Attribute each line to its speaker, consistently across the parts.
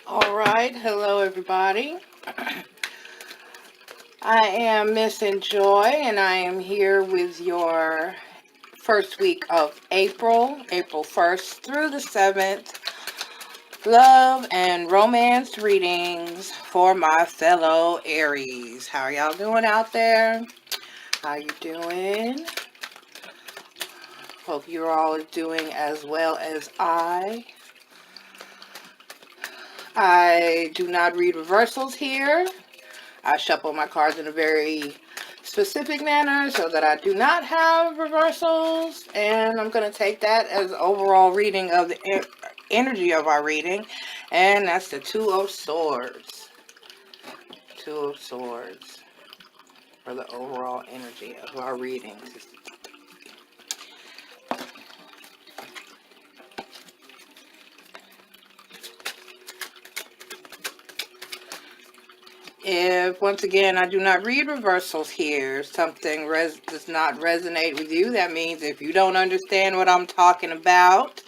Speaker 1: All right, hello everybody. I am Missn Joy, and I am here with your first week of April 1st through the 7th, love and romance readings for my fellow Aries. How are y'all doing out there? How you doing? Hope you're all doing as well as I. I do not read reversals here. I shuffle my cards in a very specific manner so that I do not have reversals, and I'm going to take that as overall reading of the energy of our reading, and that's the Two of Swords. Two of Swords for the overall energy of our readings. If, once again, I do not read reversals here, something does not resonate with you, that means if you don't understand what I'm talking about,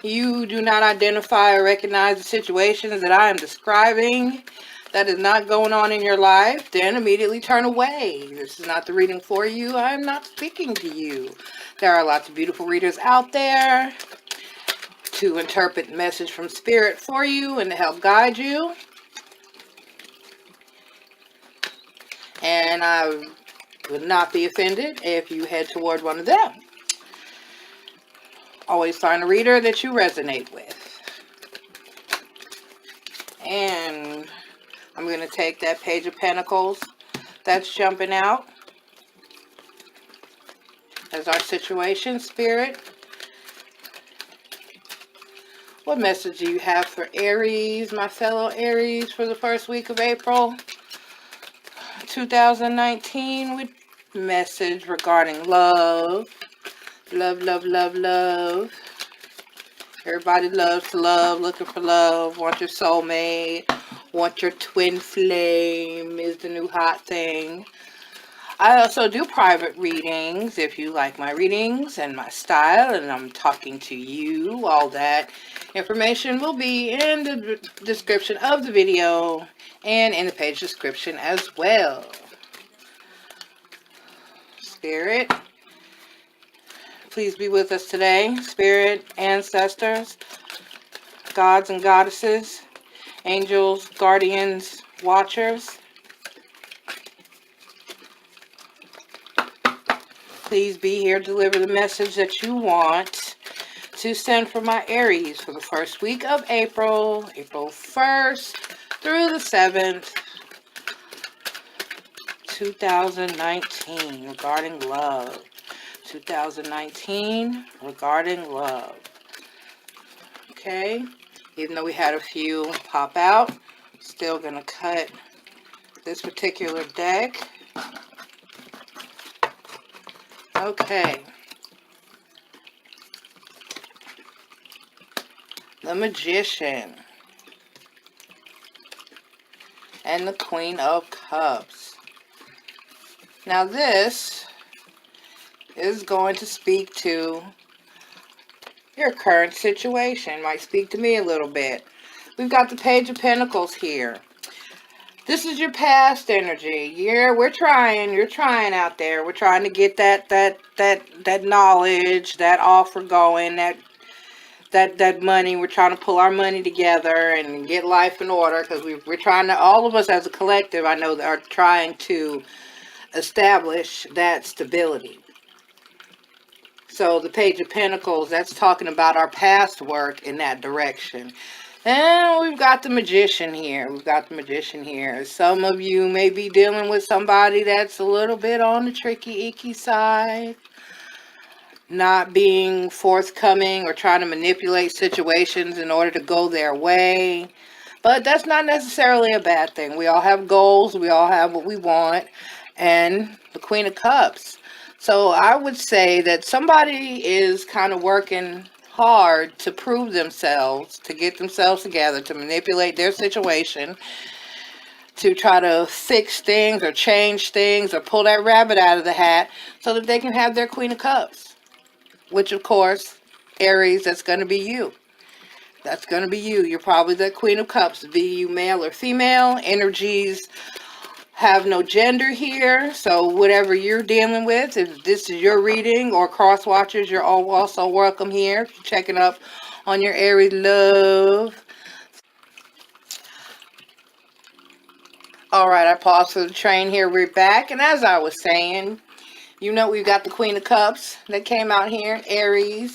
Speaker 1: you do not identify or recognize the situations that I am describing, that is not going on in your life, then immediately turn away. This is not the reading for you. I am not speaking to you. There are lots of beautiful readers out there to interpret message from Spirit for you and to help guide you. And I would not be offended if you head toward one of them. Always find a reader that you resonate with. And I'm going to take that Page of Pentacles that's jumping out as our situation, Spirit. What message do you have for Aries, my fellow Aries, for the first week of April 2019 with message regarding love. Love, love, love, love. Everybody loves to love, looking for love, want your soulmate, want your twin flame is the new hot thing. I also do private readings if you like my readings and my style and I'm talking to you. All that information will be in the description of the video and in the page description as well. Spirit, please be with us today. Spirit, ancestors, gods and goddesses, angels, guardians, watchers. Please be here to deliver the message that you want to send for my Aries for the first week of April 1st through the 7th, 2019, regarding love. 2019, regarding love. Okay, even though we had a few pop out, still going to cut this particular deck. Okay. The Magician and the Queen of Cups. Now this is going to speak to your current situation. Might speak to me a little bit. We've got the Page of Pentacles here. This is your past energy. You're trying out there. We're trying to get that knowledge, that offer going, that money. We're trying to pull our money together and get life in order, because we're trying to, all of us as a collective, I know, are trying to establish that stability. So the Page of Pentacles, that's talking about our past work in that direction. And we've got the Magician here. Some of you may be dealing with somebody that's a little bit on the tricky, icky side. Not being forthcoming or trying to manipulate situations in order to go their way. But that's not necessarily a bad thing. We all have goals. We all have what we want. And the Queen of Cups. So I would say that somebody is kind of working hard to prove themselves, to get themselves together, to manipulate their situation, to try to fix things or change things or pull that rabbit out of the hat so that they can have their Queen of Cups. Which, of course, Aries, that's going to be you. That's going to be you. You're probably the Queen of Cups. Be you male or female. Energies have no gender here. So whatever you're dealing with, if this is your reading or cross watchers, you're all also welcome here. Checking up on your Aries love. All right, I paused for the train here. We're back. And as I was saying, you know, we've got the Queen of Cups that came out here, Aries.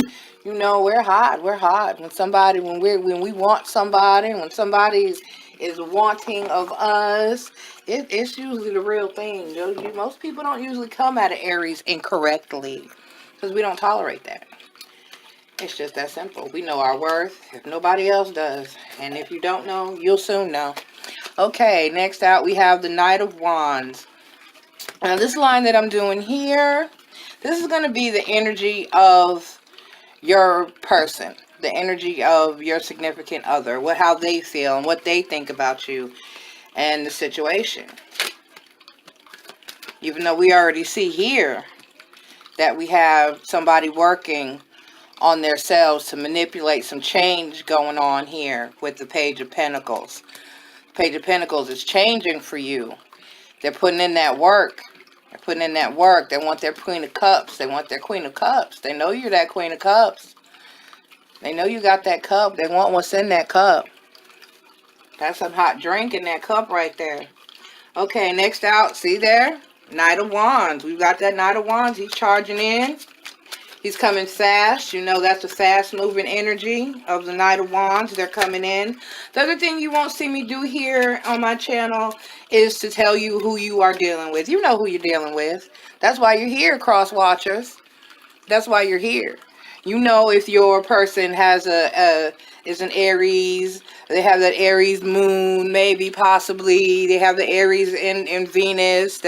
Speaker 1: You know, we're hot. We're hot. When we want somebody, when somebody is wanting of us, it's usually the real thing. Most people don't usually come out of Aries incorrectly because we don't tolerate that. It's just that simple. We know our worth if nobody else does. And if you don't know, you'll soon know. Okay, next out we have the Knight of Wands. Now this line that I'm doing here, this is going to be the energy of your person, the energy of your significant other, how they feel and what they think about you and the situation. Even though we already see here that we have somebody working on themselves to manipulate some change going on here with the Page of Pentacles. Page of Pentacles is changing for you. They're putting in that work. They're putting in that work. They want their Queen of Cups. They want their Queen of Cups. They know you're that Queen of Cups. They know you got that cup. They want what's in that cup. That's some hot drink in that cup right there. Okay, next out, see there? Knight of Wands. We've got that Knight of Wands. He's charging in. He's coming fast. You know, that's the fast-moving energy of the Knight of Wands. They're coming in. The other thing you won't see me do here on my channel is to tell you who you are dealing with. You know who you're dealing with. That's why you're here, cross-watchers. That's why you're here. You know if your person has is an Aries, they have that Aries moon, maybe, possibly. They have the Aries in Venus,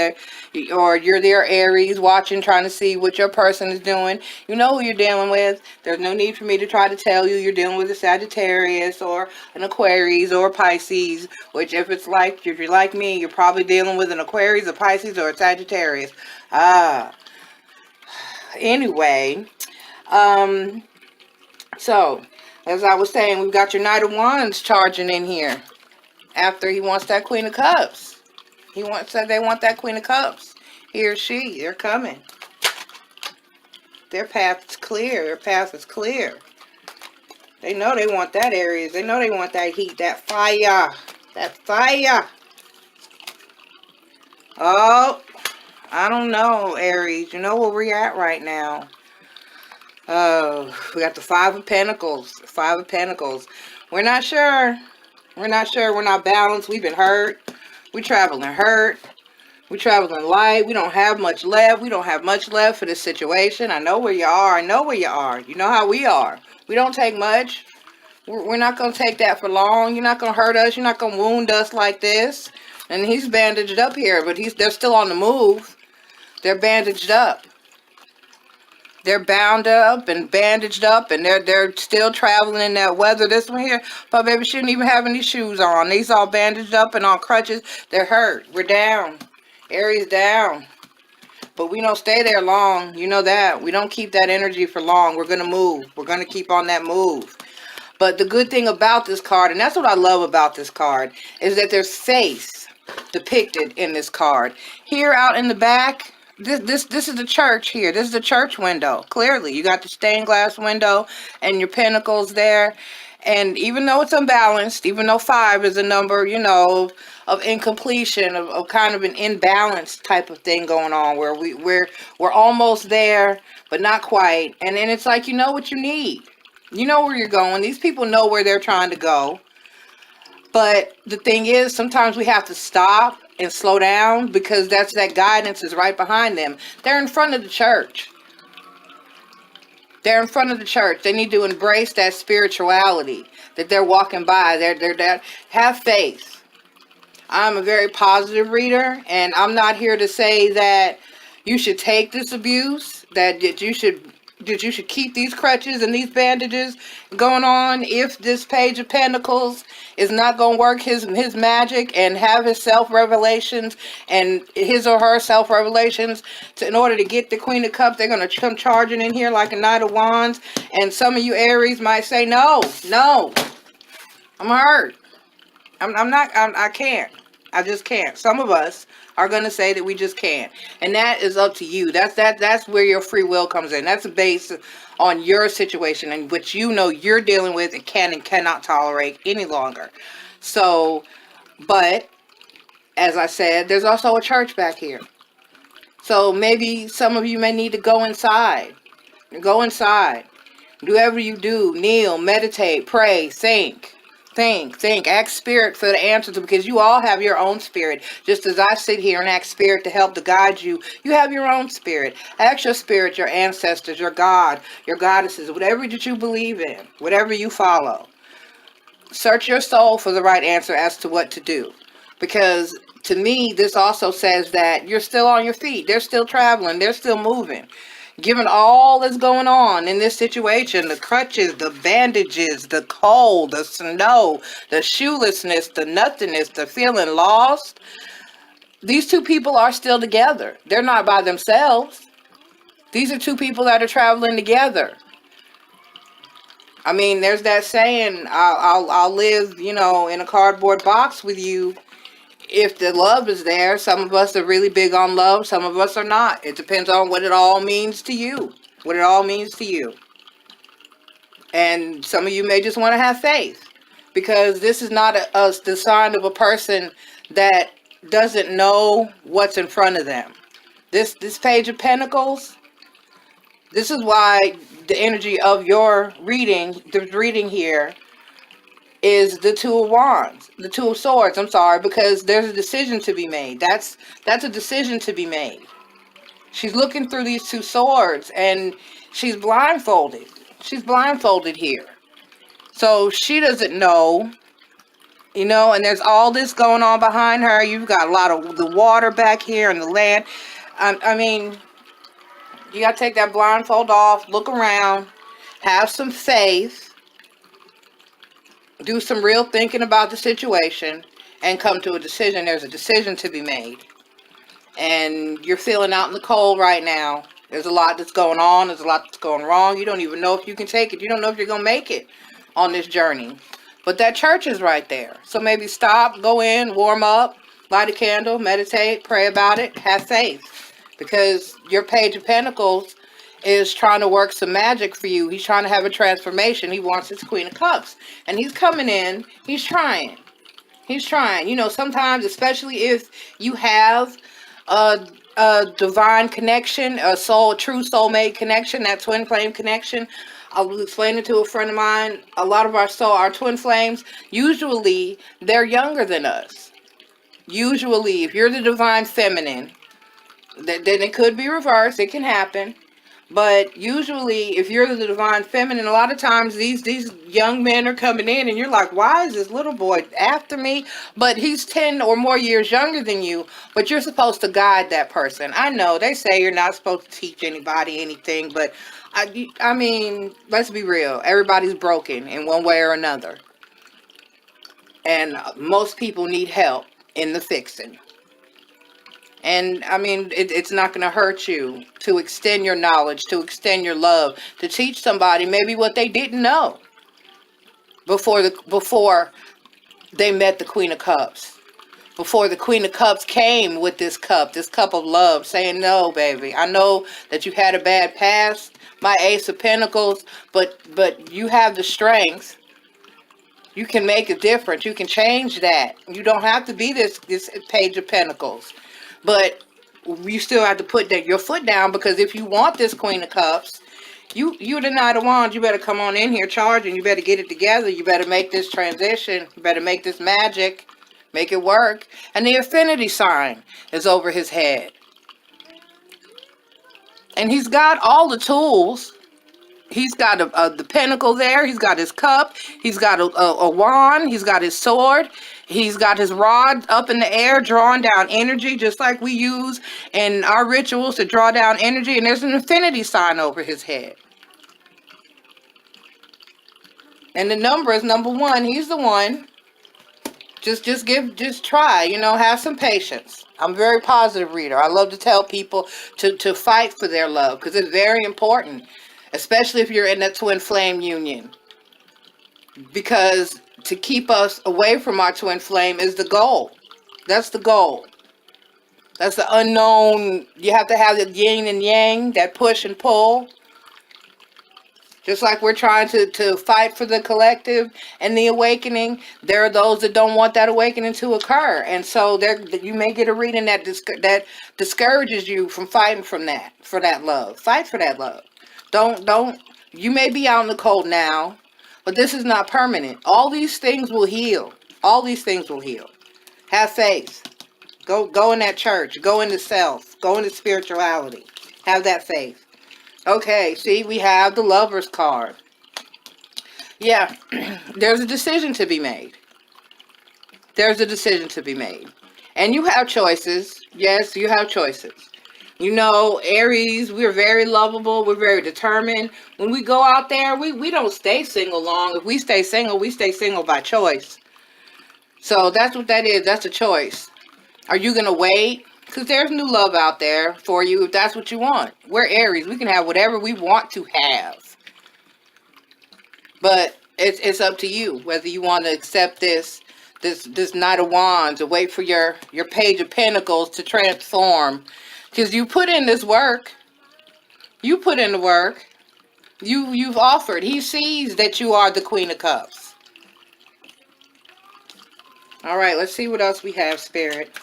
Speaker 1: or you're their Aries watching, trying to see what your person is doing. You know who you're dealing with. There's no need for me to try to tell you you're dealing with a Sagittarius or an Aquarius or a Pisces, which if you're like me, you're probably dealing with an Aquarius, a Pisces, or a Sagittarius. Anyway, so as I was saying, we've got your Knight of Wands charging in here after he wants that Queen of Cups. They want that Queen of Cups. He or she, they're coming. Their path is clear. Their path is clear. They know they want that Aries. They know they want that heat, that fire. That fire. Oh, I don't know, Aries. You know where we're at right now. We got the Five of Pentacles. Five of Pentacles. We're not sure. We're not sure. We're not balanced. We've been hurt. We traveling hurt. We traveling light. We don't have much left. We don't have much left for this situation. I know where you are. I know where you are. You know how we are. We don't take much. We're not going to take that for long. You're not going to hurt us. You're not going to wound us like this. And he's bandaged up here, but they're still on the move. They're bandaged up. They're bound up and bandaged up, and they're still traveling in that weather. This one here, but baby shouldn't even have any shoes on. These all bandaged up and on crutches. They're hurt. We're down. Aries down. But we don't stay there long. You know that. We don't keep that energy for long. We're going to move. We're going to keep on that move. But the good thing about this card, and that's what I love about this card, is that there's faith depicted in this card. Here out in the back, this is the church here. This is the church window. Clearly, you got the stained glass window and your pentacles there. And even though it's unbalanced, even though 5 is a number, you know, of incompletion, of kind of an imbalance type of thing going on, where we're almost there, but not quite. And then it's like, you know what you need. You know where you're going. These people know where they're trying to go. But the thing is, sometimes we have to stop and slow down, because that guidance is right behind them. They're in front of the church. They're in front of the church. They need to embrace that spirituality that they're walking by. They're have faith. I'm a very positive reader, and I'm not here to say that you should take this abuse, that you should keep these crutches and these bandages going on if this Page of Pentacles is not going to work his magic and have his self-revelations and his or her self-revelations in order to get the Queen of Cups. They're going to come charging in here like a Knight of Wands. And some of you Aries might say, no, I'm hurt. I can't. I just can't. Some of us are going to say that we just can't. And that is up to you. That's where your free will comes in. That's based on your situation and what you know you're dealing with and can and cannot tolerate any longer. So, but as I said, there's also a church back here. So maybe some of you may need to go inside. Go inside. Do whatever you do. Kneel, meditate, pray, think. Think. Ask spirit for the answers, because you all have your own spirit. Just as I sit here and ask spirit to help to guide you, you have your own spirit. Ask your spirit, your ancestors, your God, your goddesses, whatever that you believe in, whatever you follow. Search your soul for the right answer as to what to do. Because to me, this also says that you're still on your feet. They're still traveling. They're still moving. Given all that's going on in this situation, the crutches, the bandages, the cold, the snow, the shoelessness, the nothingness, the feeling lost, these two people are still together. They're not by themselves. These are two people that are traveling together. I mean, there's that saying, I'll live, in a cardboard box with you if the love is there. Some of us are really big on love. Some of us are not. It depends on what it all means to you. What it all means to you. And some of you may just want to have faith, because this is not the sign of a person that doesn't know what's in front of them. This Page of Pentacles, this is why the energy of your reading, the reading here, is the Two of Wands, the Two of Swords, I'm sorry, because there's a decision to be made. That's a decision to be made. She's looking through these two swords, and she's blindfolded. She's blindfolded here. So she doesn't know, and there's all this going on behind her. You've got a lot of the water back here and the land. I mean, you got to take that blindfold off, look around, have some faith, do some real thinking about the situation, and come to a decision. There's a decision to be made. And you're feeling out in the cold right now. There's a lot that's going on. There's a lot that's going wrong. You don't even know if you can take it. You don't know if you're going to make it on this journey. But that church is right there. So maybe stop, go in, warm up, light a candle, meditate, pray about it, have faith. Because your Page of Pentacles is trying to work some magic for you. He's trying to have a transformation. He wants his Queen of Cups. And he's coming in. He's trying. He's trying. Sometimes, especially if you have a divine connection, a true soulmate connection, that twin flame connection. I was explaining to a friend of mine, a lot of our twin flames, usually they're younger than us. Usually, if you're the divine feminine, then it could be reversed. It can happen. But usually, if you're the divine feminine, a lot of times these young men are coming in and you're like, why is this little boy after me? But he's 10 or more years younger than you, but you're supposed to guide that person. I know they say you're not supposed to teach anybody anything, but I mean, let's be real. Everybody's broken in one way or another. And most people need help in the fixing. And I mean, it's not going to hurt you to extend your knowledge, to extend your love, to teach somebody maybe what they didn't know before they met the Queen of Cups. Before the Queen of Cups came with this cup of love, saying, no, baby, I know that you had a bad past, my Ace of Pentacles, but you have the strength. You can make a difference. You can change that. You don't have to be this Page of Pentacles. But you still have to put your foot down, because if you want this Queen of Cups, you the Knight of Wands, you better come on in here charging. You better get it together. You better make this transition. You better make this magic. Make it work. And the Infinity sign is over his head. And he's got all the tools. He's got the pentacle there. He's got his cup. He's got a wand. He's got his sword. He's got his rod up in the air, drawing down energy, just like we use in our rituals to draw down energy. And there's an infinity sign over his head. And the number is number 1. He's the one. Just try, have some patience. I'm a very positive reader. I love to tell people to fight for their love, because it's very important. Especially if you're in that twin flame union. Because to keep us away from our twin flame is the goal. That's the goal. That's the unknown. You have to have the yin and yang, that push and pull. Just like we're trying to fight for the collective and the awakening, there are those that don't want that awakening to occur. And so you may get a reading that discourages you from fighting for that love. Fight for that love. Don't, you may be out in the cold now, but this is not permanent. All these things will heal. All these things will heal. Have faith. Go in that church. Go into self. Go into spirituality. Have that faith. Okay, see, we have the Lover's card. Yeah, there's a decision to be made. There's a decision to be made. And you have choices. Yes, you have choices. You know, Aries, we're very lovable. We're very determined. When we go out there, we don't stay single long. If we stay single by choice. So that's what that is. That's a choice. Are you going to wait? Because there's new love out there for you if that's what you want. We're Aries. We can have whatever we want to have. But it's up to you whether you want to accept this Knight of Wands or wait for your Page of Pentacles to transform. Because you put in this work. You put in the work. You've offered. He sees that you are the Queen of Cups. All right, let's see what else we have, Spirit.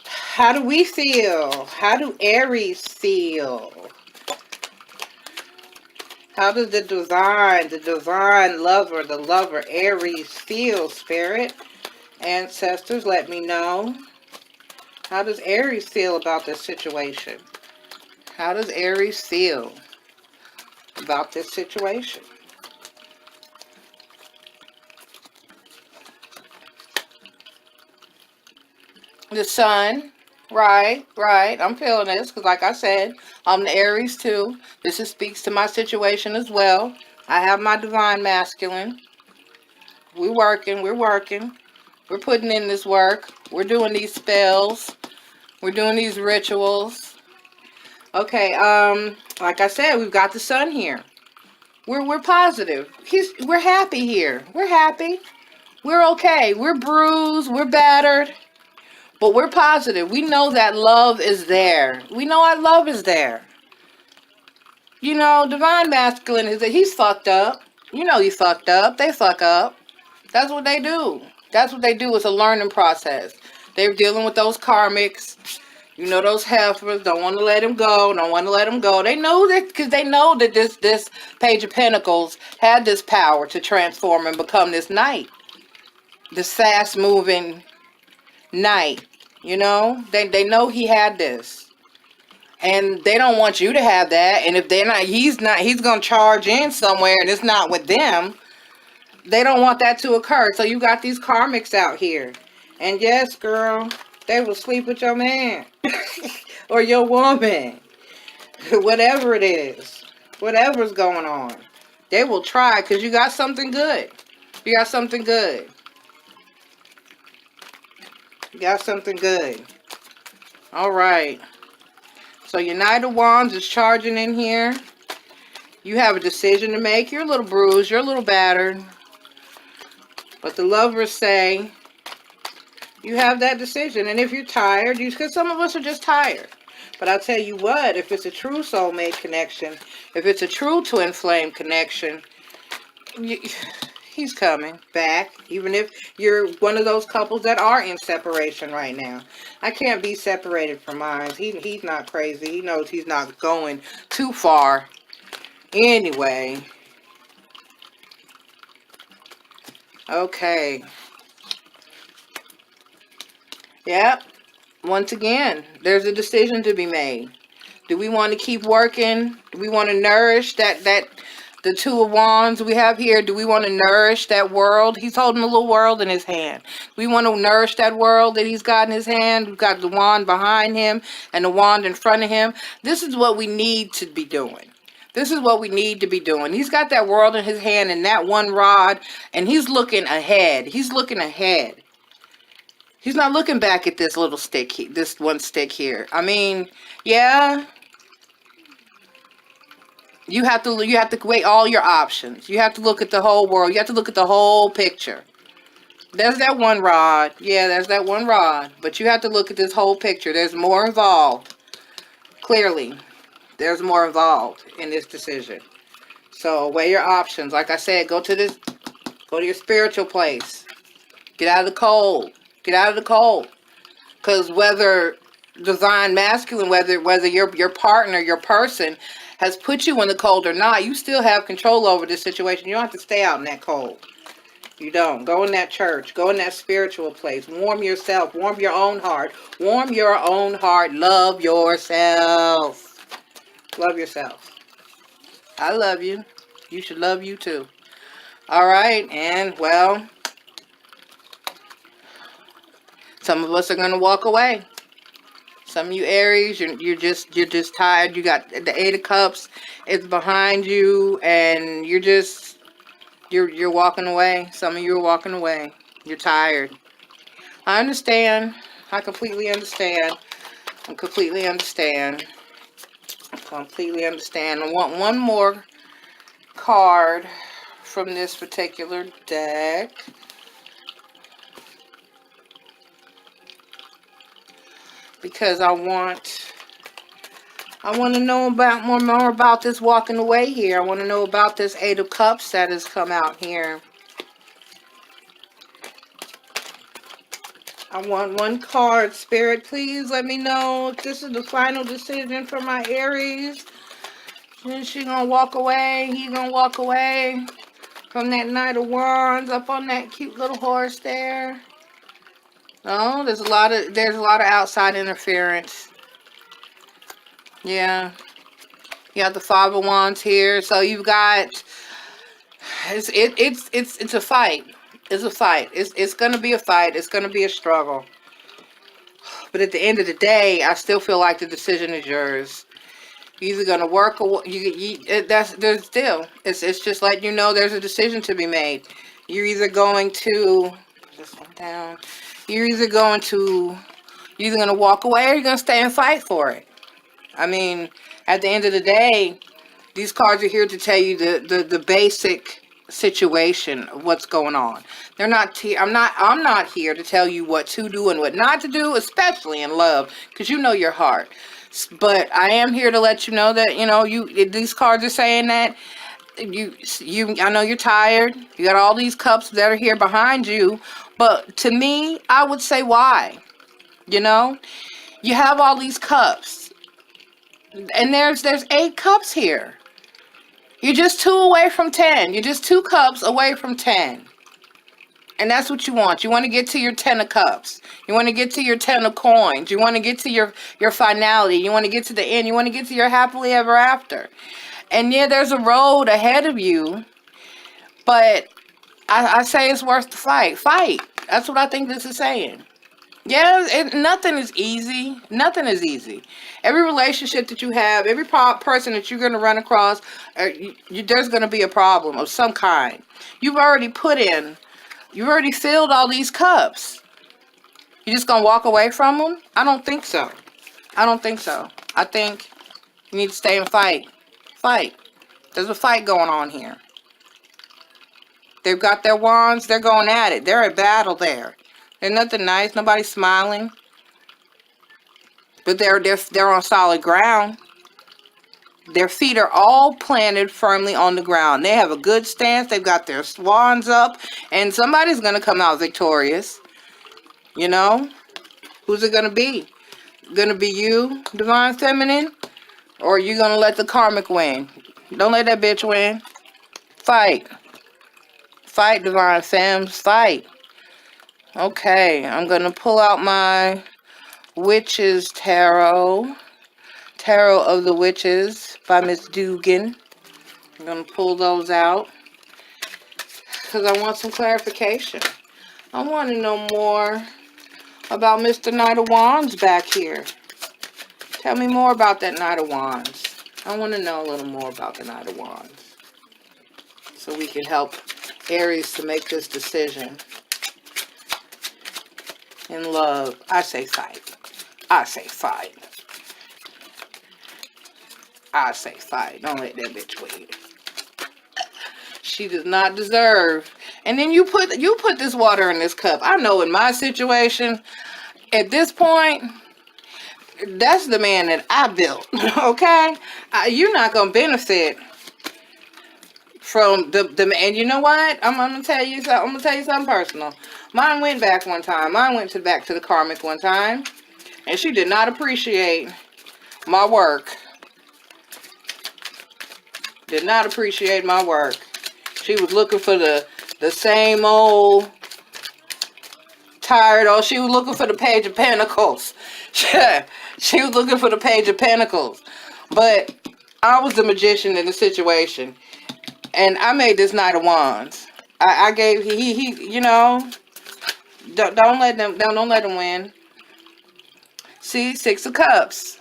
Speaker 1: How do we feel? How do Aries feel? How does the divine lover, the lover Aries feel, Spirit? Ancestors, let me know. How does Aries feel about this situation? How does Aries feel about this situation? The Sun. Right. I'm feeling this because, like I said, I'm the Aries too. This speaks to my situation as well. I have my divine masculine. We're working. We're putting in this work. We're doing these spells. We're doing these rituals. Okay. Like I said, we've got the Sun here. We're positive. We're happy here. We're happy. We're okay. We're bruised. We're battered. But we're positive. We know that love is there. We know our love is there. You know, divine masculine is that he's fucked up. You know he's fucked up. They fuck up. That's what they do. That's what they do. It's a learning process. They're dealing with those karmics. You know, those heifers. Don't want to let him go. Don't want to let him go. They know that because they know that this Page of Pentacles had this power to transform and become this knight. This fast-moving knight. You know, they know he had this, and they don't want you to have that. And if he's going to charge in somewhere, and it's not with them. They don't want that to occur. So you got these karmics out here, and yes, girl, they will sleep with your man or your woman, whatever it is, whatever's going on. They will try because you got something good. You got something good. You got something good. All right. So your Knight of Wands is charging in here. You have a decision to make. You're a little bruised. You're a little battered. But the lovers say you have that decision. And if you're tired, because some of us are just tired. But I'll tell you what, if it's a true soulmate connection, if it's a true twin flame connection, he's coming back, even if you're one of those couples that are in separation right now. I can't be separated from mine. He's not crazy. He knows he's not going too far. Anyway. Okay. Yep. Once again, there's a decision to be made. Do we want to keep working? Do we want to nourish the Two of Wands we have here? Do we want to nourish that world? He's holding a little world in his hand. We want to nourish that world that he's got in his hand. We've got the wand behind him and the wand in front of him. This is what we need to be doing. This is what we need to be doing. He's got that world in his hand and that one rod, and he's looking ahead. He's looking ahead. He's not looking back at this little stick, this one stick here. I mean, yeah. You have to weigh all your options. You have to look at the whole world. You have to look at the whole picture. There's that one rod. Yeah, there's that one rod. But you have to look at this whole picture. There's more involved. Clearly, there's more involved in this decision. So weigh your options. Like I said, go to your spiritual place. Get out of the cold. Get out of the cold. Because whether divine masculine, whether your partner, your person has put you in the cold or not, you still have control over this situation. You don't have to stay out in that cold. You don't. Go in that church. Go in that spiritual place. Warm yourself. Warm your own heart. Warm your own heart. Love yourself. Love yourself. I love you. You should love you too. All right. And, well, some of us are going to walk away. Some of you Aries, you're just tired. You got the Eight of Cups. It's behind you. And you're walking away. Some of you are walking away. You're tired. I understand. I completely understand. I completely understand. Completely understand. I want one more card from this particular deck. Because I want to know about more about this walking away here. I want to know about this Eight of Cups that has come out here. I want one card, Spirit. Please let me know if this is the final decision for my Aries. Is she gonna walk away? He gonna walk away from that Knight of Wands up on that cute little horse there? No, there's a lot of outside interference. Yeah. You got the Five of Wands here. So you've got it's a fight. It's a fight. It's gonna be a fight. It's gonna be a struggle. But at the end of the day, I still feel like the decision is yours. You're either gonna work or there's still it's just like there's a decision to be made. You're either going to put this one down. You're either gonna walk away or you're gonna stay and fight for it. I mean, at the end of the day, these cards are here to tell you the basic situation of what's going on. They're not I'm not here to tell you what to do and what not to do, especially in love, because you know your heart. But I am here to let you know that these cards are saying that I know you're tired. You got all these cups that are here behind you, but to me, I would say why? You have all these cups. And there's 8 cups here. You're just 2 away from 10. You're just 2 cups away from 10. And that's what you want. You want to get to your 10 of cups. You want to get to your 10 of coins. You want to get to your finality. You want to get to the end. You want to get to your happily ever after. And yeah, there's a road ahead of you. But I say it's worth the fight. Fight. That's what I think this is saying. Yeah, nothing is easy. Nothing is easy. Every relationship that you have, every person that you're going to run across, there's going to be a problem of some kind. You've already filled all these cups. You just going to walk away from them? I don't think so. I don't think so. I think you need to stay and fight. Fight. There's a fight going on here. They've got their wands. They're going at it. They're at battle there. There's nothing nice. Nobody's smiling. But they're on solid ground. Their feet are all planted firmly on the ground. They have a good stance. They've got their wands up. And somebody's going to come out victorious. Who's it going to be? Going to be you, Divine Feminine? Or are you going to let the karmic win? Don't let that bitch win. Fight. Fight, Divine Femmes. Fight. Okay, I'm going to pull out my Witches Tarot. Tarot of the Witches by Miss Dugan. I'm going to pull those out because I want some clarification. I want to know more about Mr. Knight of Wands back here. Tell me more about that Knight of Wands. I want to know a little more about the Knight of Wands so we can help Aries to make this decision. In love, I say fight. I say fight. I say fight. Don't let that bitch win. She does not deserve. And then you put this water in this cup. I know in my situation, at this point, that's the man that I built. Okay? You're not gonna benefit from the and you know what? I'm gonna tell you something. I'm gonna tell you something personal. Mine went back one time. Mine went back to the karmic one time, and she did not appreciate my work. Did not appreciate my work. She was looking for the same old tired old. She was looking for the Page of Pentacles. She was looking for the Page of Pentacles. But I was the magician in the situation. And I made this Knight of Wands. I gave he you know, don't let them win. See, 6 of Cups.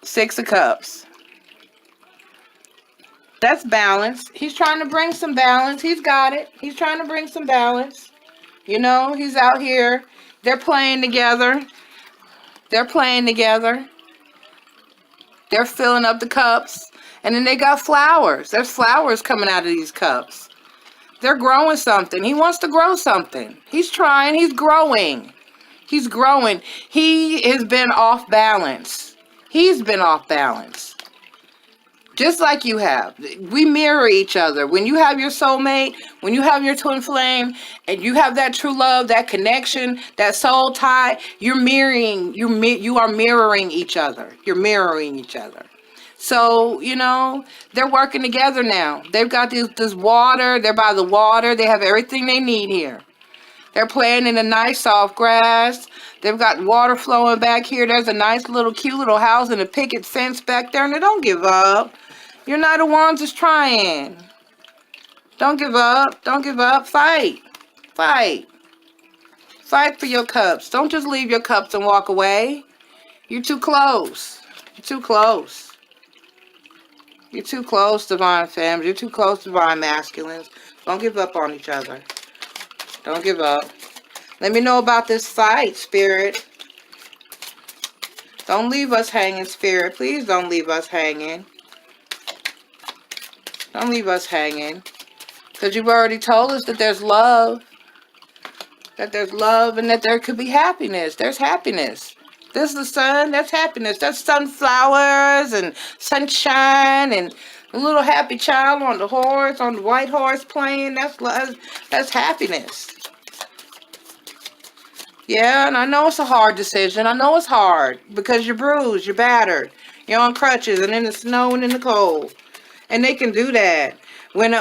Speaker 1: 6 of Cups. That's balance. He's trying to bring some balance. He's got it. He's trying to bring some balance. You know, he's out here. They're playing together. They're playing together. They're filling up the cups. And then they got flowers. There's flowers coming out of these cups. They're growing something. He wants to grow something. He's trying. He's growing. He's growing. He has been off balance. He's been off balance. Just like you have. We mirror each other. When you have your soulmate, when you have your twin flame, and you have that true love, that connection, that soul tie, you are mirroring each other. You're mirroring each other. So, you know, they're working together now. They've got this water. They're by the water. They have everything they need here. They're playing in a nice soft grass. They've got water flowing back here. There's a nice little cute little house and a picket fence back there. And they don't give up. Your Knight of Wands is trying. Don't give up. Don't give up. Fight. Fight. Fight for your cups. Don't just leave your cups and walk away. You're too close. You're too close. You're too close, Divine Femmes. You're too close, Divine Masculines. Don't give up on each other. Don't give up. Let me know about this fight, Spirit. Don't leave us hanging, Spirit. Please don't leave us hanging. Don't leave us hanging. Because you've already told us that there's love. That there's love and that there could be happiness. There's happiness. This is the sun. That's happiness. That's sunflowers and sunshine and a little happy child on the horse, on the white horse playing. That's love. That's happiness. Yeah, and I know it's a hard decision. I know it's hard because you're bruised, you're battered, you're on crutches and in the snow and in the cold. And they can do that. When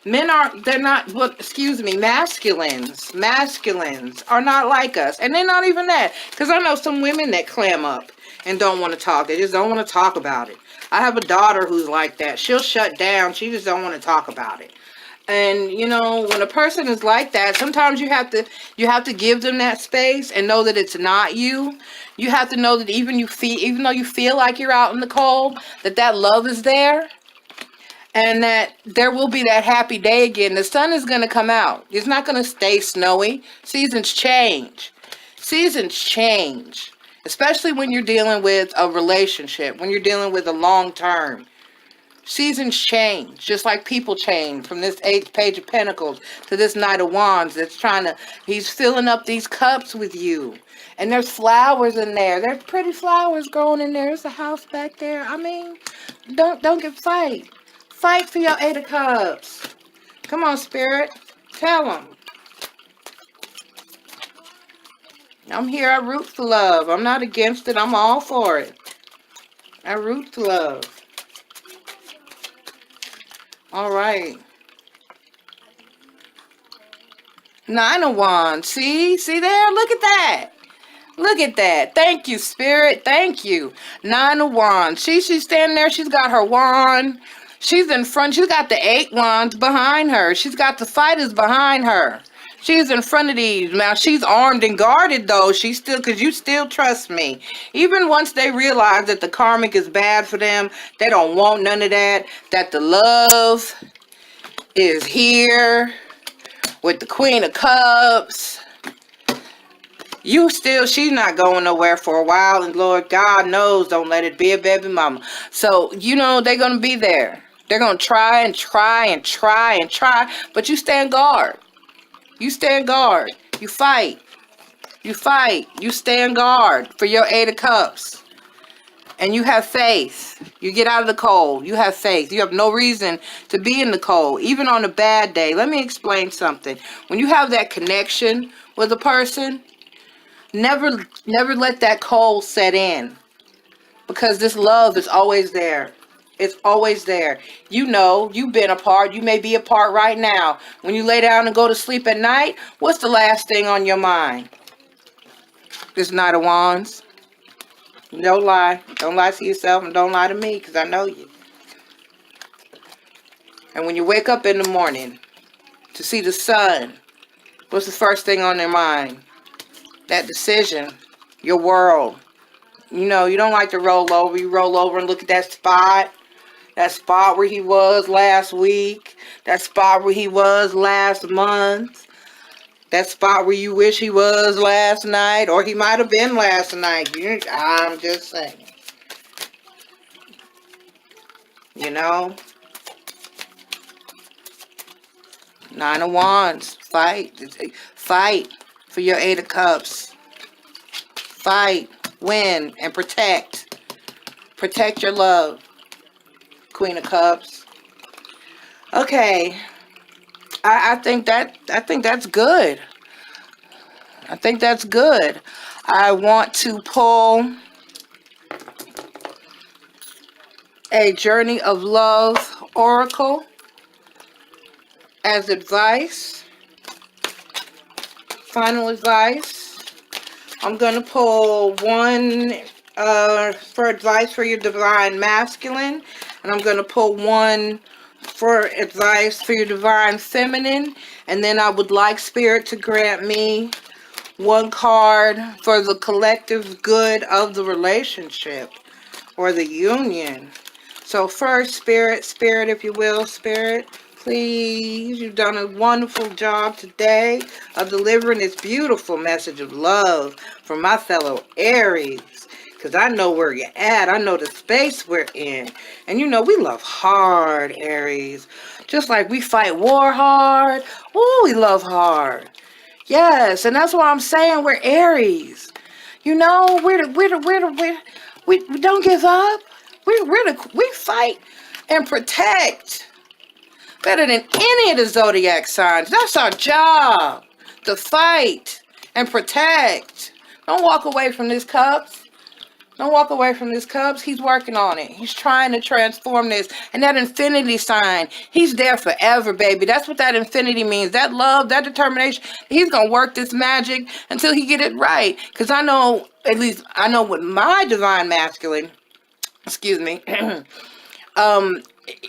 Speaker 1: men they're not, well, excuse me, masculines are not like us. And they're not even that. Because I know some women that clam up and don't want to talk. They just don't want to talk about it. I have a daughter who's like that. She'll shut down. She just don't want to talk about it. And, you know, when a person is like that, sometimes you have to give them that space and know that it's not you. You have to know that even though you feel like you're out in the cold, that love is there. And that there will be that happy day again. The sun is going to come out. It's not going to stay snowy. Seasons change. Seasons change. Especially when you're dealing with a relationship. When you're dealing with a long term. Seasons change. Just like people change. From this 8th Page of Pentacles to this Knight of Wands. He's filling up these cups with you. And there's flowers in there. There's pretty flowers growing in there. There's a house back there. I mean, don't get fight. Fight for your 8 of Cups. Come on, Spirit. Tell them. I'm here. I root for love. I'm not against it. I'm all for it. I root for love. All right. 9 of Wands. See there? Look at that. Look at that. Thank you, Spirit. Thank you. 9 of Wands. She's standing there. She's got her wand. She's in front. She's got the 8 wands behind her. She's got the fighters behind her. She's in front of these. Now, she's armed and guarded, though. She's still, because you still trust me. Even once they realize that the karmic is bad for them, they don't want none of that, that the love is here with the Queen of Cups. She's not going nowhere for a while, and Lord God knows, don't let it be a baby mama. So, they're going to be there. They're going to try and try and try and try, but you stand guard. You stand guard. You fight. You fight. You stand guard for your 8 of Cups. And you have faith. You get out of the cold. You have faith. You have no reason to be in the cold, even on a bad day. Let me explain something. When you have that connection with a person, never let that cold set in, because this love is always there. It's always there. You've been apart. You may be apart right now. When you lay down and go to sleep at night, what's the last thing on your mind? This Knight of Wands. Don't lie. Don't lie to yourself, and don't lie to me, because I know you. And when you wake up in the morning to see the sun, what's the first thing on their mind? That decision. Your world. You don't like to roll over. You roll over and look at that spot. That spot where he was last week. That spot where he was last month. That spot where you wish he was last night. Or he might have been last night. I'm just saying. Nine of Wands. Fight. Fight for your 8 of Cups. Fight. Win. And protect. Protect your love. Queen of Cups. Okay. I think that's good. I think that's good. I want to pull a Journey of Love Oracle as advice. Final advice. I'm going to pull one for advice for your Divine Masculine. And I'm going to pull one for advice for your Divine Feminine. And then I would like Spirit to grant me one card for the collective good of the relationship or the union. So first, Spirit, if you will, Spirit, please. You've done a wonderful job today of delivering this beautiful message of love for my fellow Aries. Because I know where you're at. I know the space we're in. And we love hard, Aries. Just like we fight war hard. Oh, we love hard. Yes, and that's why I'm saying we're Aries. We don't give up. We fight and protect better than any of the zodiac signs. That's our job, to fight and protect. Don't walk away from this, Cups. Don't walk away from this, Cubs. He's working on it. He's trying to transform this. And that infinity sign, he's there forever, baby. That's what that infinity means. That love, that determination. He's going to work this magic until he get it right. Because I know, at least I know with my Divine Masculine, excuse me,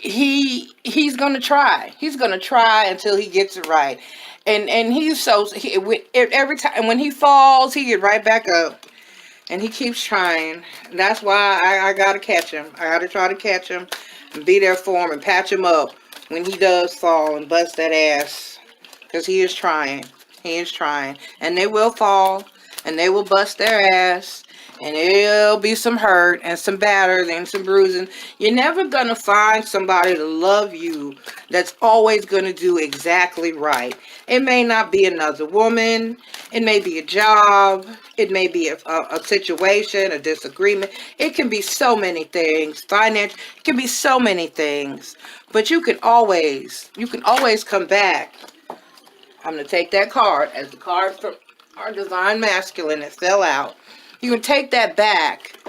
Speaker 1: he's going to try. He's going to try until he gets it right. And he's every time, when he falls, he get right back up. And he keeps trying. And that's why I gotta catch him. I gotta try to catch him and be there for him and patch him up when he does fall and bust that ass. Because he is trying. He is trying. And they will fall. And they will bust their ass. And there'll be some hurt and some batters and some bruising. You're never going to find somebody to love you that's always going to do exactly right. It may not be another woman. It may be a job. It may be a situation, a disagreement. It can be so many things. Finance. It can be so many things. But you can always come back. I'm going to take that card as the card from our Divine Masculine that fell out. You can take that back.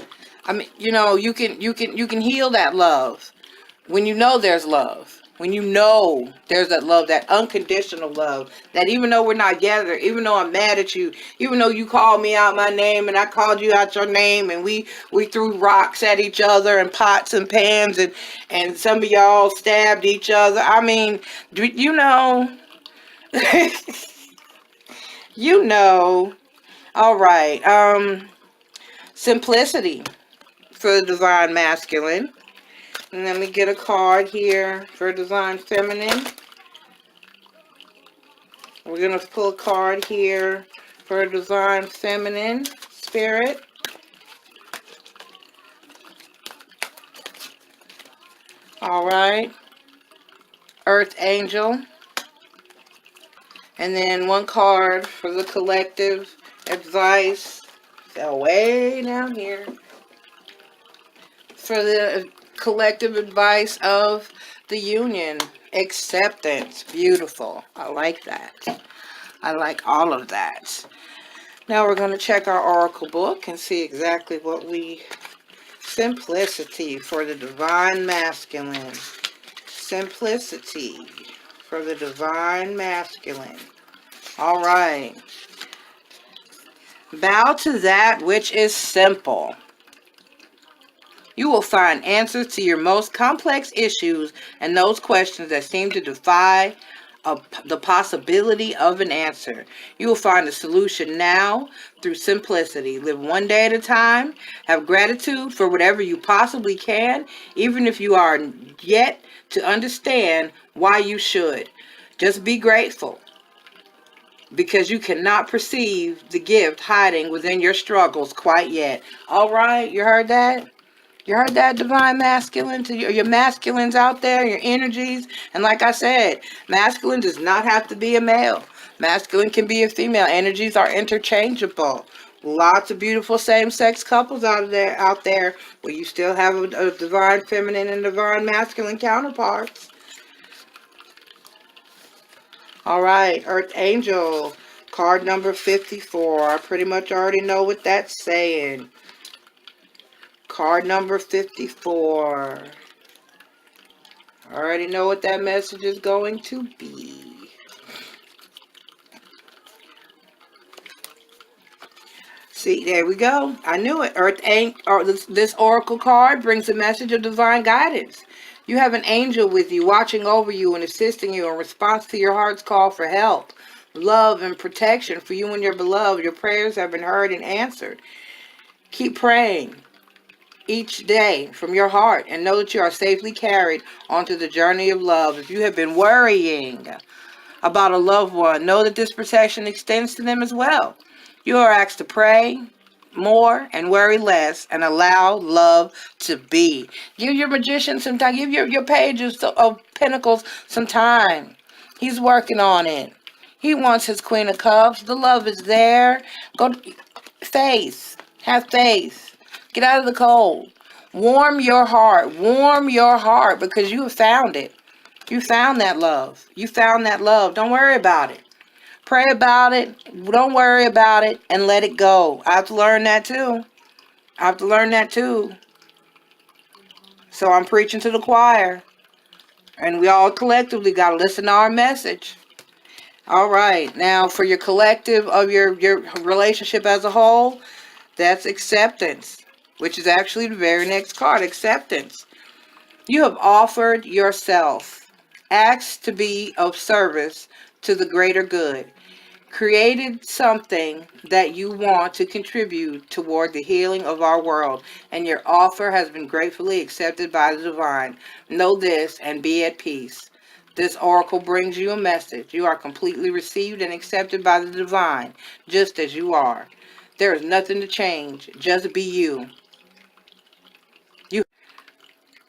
Speaker 1: I mean, you can heal that love when there's love. When there's that love, that unconditional love, that even though we're not together, even though I'm mad at you, even though you called me out my name and I called you out your name, and we threw rocks at each other and pots and pans, and some of y'all stabbed each other. I mean, all right. Simplicity for the Divine Masculine. And let me get a card here for Divine Feminine. We're going to pull a card here for divine feminine spirit. All right. Earth angel. And then one card for the collective advice. So way down here. For the collective advice of the union. Acceptance. Beautiful. I like that. I like all of that. Now we're going to check our oracle book and see exactly what we... Simplicity for the divine masculine. Simplicity for the divine masculine. All right. Bow to that which is simple. You will find answers to your most complex issues and those questions that seem to defy the possibility of an answer. You will find a solution now through simplicity. Live one day at a time. Have gratitude for whatever you possibly can, even if you are yet to understand why you should. Just be grateful, because you cannot perceive the gift hiding within your struggles quite yet. All right, you heard that? You heard that, divine masculine? To your masculines out there, your energies. And like I said, masculine does not have to be a male. Masculine can be a female. Energies are interchangeable. Lots of beautiful same-sex couples out there where you still have a divine feminine and divine masculine counterparts. All right, Earth Angel, card number 54. I pretty much already know what that's saying. Card number 54. I already know what that message is going to be. See, there we go. I knew it. This oracle card brings a message of divine guidance. You have an angel with you, watching over you and assisting you in response to your heart's call for help, love, and protection for you and your beloved. Your prayers have been heard and answered. Keep praying each day from your heart and know that you are safely carried onto the journey of love. If you have been worrying about a loved one, know that this protection extends to them as well. You are asked to pray more and worry less and allow love to be. Give your magician some time. Give your page of pentacles some time. He's working on it. He wants his Queen of Cups. The love is there. Go faith. Have faith. Get out of the cold. Warm your heart. Warm your heart, because you have found it. You found that love. You found that love. Don't worry about it. Pray about it. Don't worry about it and let it go. I have to learn that too. I have to learn that too. So I'm preaching to the choir. And we all collectively got to listen to our message. All right. Now for your collective of your relationship as a whole, that's acceptance, which is actually the very next card, acceptance. You have offered yourself, asked to be of service to the greater good, created something that you want to contribute toward the healing of our world, and your offer has been gratefully accepted by the divine. Know this and be at peace. This oracle brings you a message. You are completely received and accepted by the divine, just as you are. There is nothing to change. Just be you. You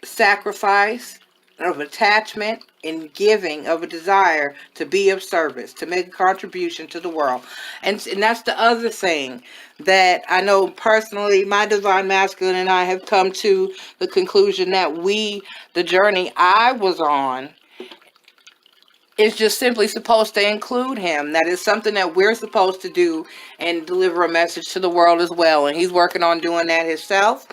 Speaker 1: sacrifice of attachment and giving of a desire to be of service, to make a contribution to the world. And that's the other thing that I know personally, my divine masculine and I have come to the conclusion that the journey I was on, is just simply supposed to include him. That is something that we're supposed to do and deliver a message to the world as well. And he's working on doing that himself.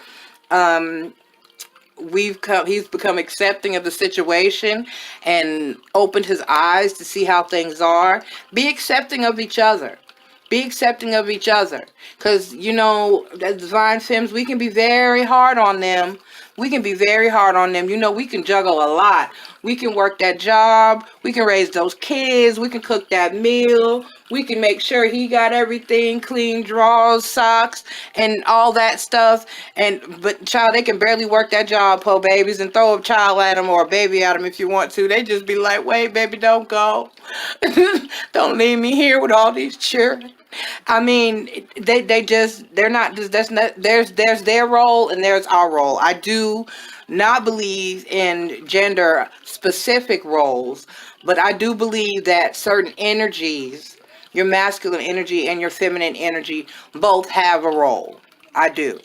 Speaker 1: He's become accepting of the situation and opened his eyes to see how things are. Be accepting of each other. Be accepting of each other. Because, as divine femmes, we can be very hard on them. We can be very hard on them. We can juggle a lot. We can work that job. We can raise those kids. We can cook that meal. We can make sure he got everything clean, drawers, socks, and all that stuff. But child, they can barely work that job, po babies, and throw a child at them or a baby at them if you want to. They just be like, wait, baby, don't go. Don't leave me here with all these children. I mean, they're not just, that's not, there's their role and there's our role. I do not believe in gender specific roles, but I do believe that certain energies, your masculine energy and your feminine energy, both have a role. I do.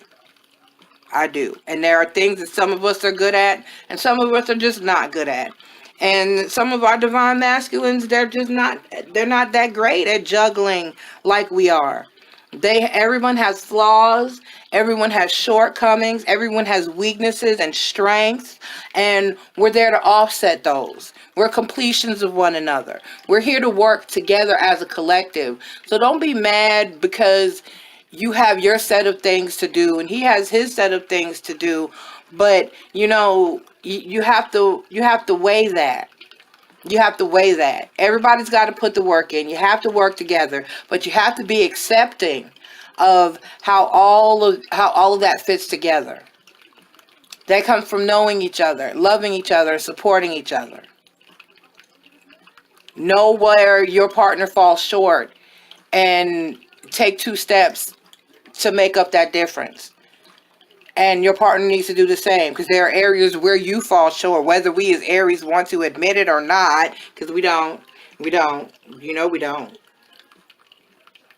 Speaker 1: I do. And there are things that some of us are good at and some of us are just not good at. And some of our divine masculines, they're not that great at juggling like we are. Everyone has flaws, everyone has shortcomings, everyone has weaknesses and strengths, and we're there to offset those. We're completions of one another. We're here to work together as a collective. So don't be mad because you have your set of things to do and he has his set of things to do, but you have to weigh that. You have to weigh that. Everybody's got to put the work in. You have to work together, but you have to be accepting of how all of that fits together. That comes from knowing each other, loving each other, supporting each other. Know where your partner falls short and take 2 steps to make up that difference. And your partner needs to do the same, because there are areas where you fall short, whether we as Aries want to admit it or not, because we don't.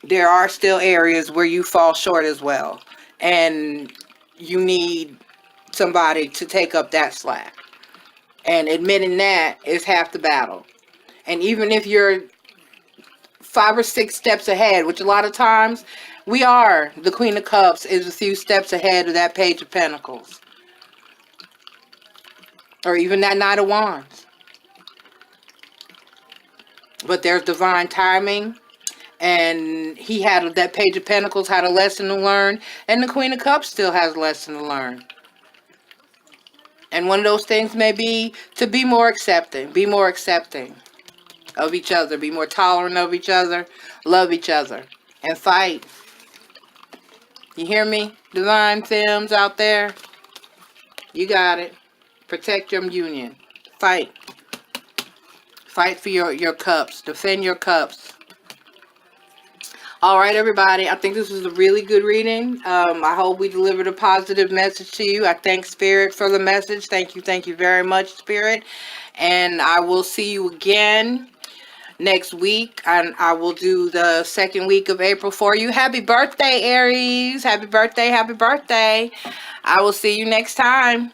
Speaker 1: There are still areas where you fall short as well. And you need somebody to take up that slack. And admitting that is half the battle. And even if you're 5 or 6 steps ahead, which a lot of times we are, the Queen of Cups is a few steps ahead of that Page of Pentacles. Or even that Knight of Wands. But there's divine timing. And that Page of Pentacles had a lesson to learn. And the Queen of Cups still has a lesson to learn. And one of those things may be to be more accepting. Be more accepting of each other. Be more tolerant of each other. Love each other. And fight. You hear me? Divine femmes out there? You got it. Protect your union. Fight. Fight for your cups. Defend your cups. All right, everybody. I think this was a really good reading. I hope we delivered a positive message to you. I thank Spirit for the message. Thank you very much, Spirit. And I will see you again next week. And I will do the 2nd week of April for you. Happy birthday, Aries. Happy birthday. Happy birthday. I will see you next time.